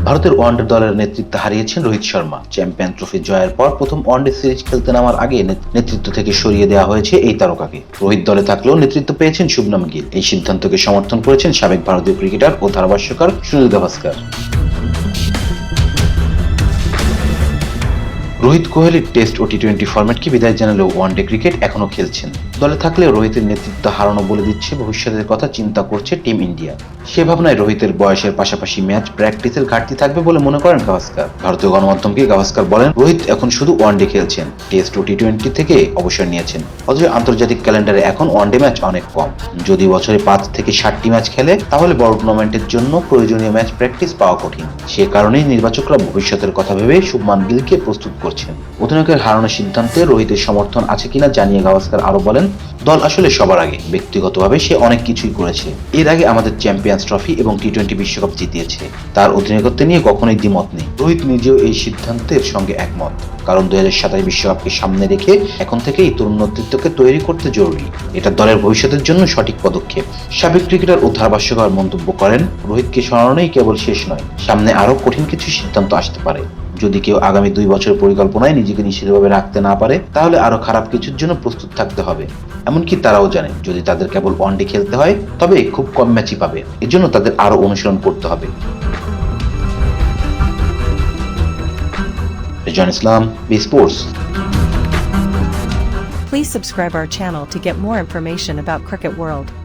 ভারতের ওয়ানডে দলের নেতৃত্ব হারিয়েছেন রোহিত শর্মা। চ্যাম্পিয়ন ট্রফি জয়ের পর প্রথম ওয়ানডে সিরিজ খেলতে নামার আগে নেতৃত্ব থেকে সরিয়ে দেওয়া হয়েছে এই তারকাকে। রোহিত দলে থাকলেও নেতৃত্ব পেয়েছেন শুভমান গিল। এই সিদ্ধান্তকে সমর্থন করেছেন সাবেক ভারতীয় ক্রিকেটার ও ধারাভাষ্যকার সুনীল গাভাস্কার। রোহিত কোহলির টেস্ট ও টি-20 ফরম্যাটকে বিদায় জানালেও ওয়ানডে ক্রিকেট এখনো খেলছেন। দলে থাকলেও রোহিতের নেতৃত্ব হারানো বলে দিচ্ছে ভবিষ্যতের কথা চিন্তা করছে টিম ইন্ডিয়া। সে ভাবনায় রোহিতের বয়সের পাশাপাশি ম্যাচ প্র্যাকটিসের ঘাটতি থাকবে বলে মনে করেন গাভাস্কার। ভারতীয় গণমাধ্যমকে গাভাস্কার বলেন, রোহিত এখন শুধু ওয়ানডে খেলছেন, টেস্ট ও টি-20 থেকে অবসর নিয়েছেন। অথচ আন্তর্জাতিক ক্যালেন্ডারে এখন ওয়ানডে ম্যাচ অনেক কম। যদি বছরে 5 থেকে 7টি ম্যাচ খেলে তাহলে বড় টুর্নামেন্টের জন্য প্রয়োজনীয় ম্যাচ প্র্যাকটিস পাওয়া কঠিন। সে কারণেই নির্বাচকরা ভবিষ্যতের কথা ভেবে শুভমান গিলকে প্রস্তুত করছেন। অধিনায়কের হারানোর সিদ্ধান্তে রোহিতের সমর্থন আছে কিনা জানিয়ে গাভাস্কার আরো বলেন, দল আসলে সবার আগে। ব্যক্তিগতভাবে সে অনেক কিছুই করেছে। এর আগে আমাদের চ্যাম্পিয়ন্স ট্রফি এবং টি-20 বিশ্বকাপ জিতিয়েছে। তার অধিনায়কত্ব নিয়ে কখনোই দ্বিমত নেই। রোহিত নিজেও এই সিদ্ধান্তের সঙ্গে একমত। কারণ 2027 বিশ্বকাপকে সামনে রেখে এখন থেকেই তরুণ নেতৃত্বকে তৈরি করতে জরুরি। এটা দলের ভবিষ্যতের জন্য সঠিক পদক্ষেপ। সাবেক ক্রিকেটার ও ধারাভাষ্যকার মন্তব্য করেন, রোহিতকে সরানোই কেবল শেষ নয়, সামনে আরো কঠিন কিছু সিদ্ধান্ত আসতে পারে। যদি কেউ আগামী 2 বছরের পরিকল্পনায় নিজেকে নিশ্চিতভাবে রাখতে না পারে তাহলে আরো খারাপ কিছুর জন্য প্রস্তুত থাকতে হবে। এমনকি তারাও জানে যদি তাদের কেবল ওয়ানডে খেলতে হয় তবে খুব কম ম্যাচই পাবে। এজন্য তাদের আরো অনুশীলন করতে হবে। Rezan Islam, B sports. Please subscribe our channel to get more information about Cricket World.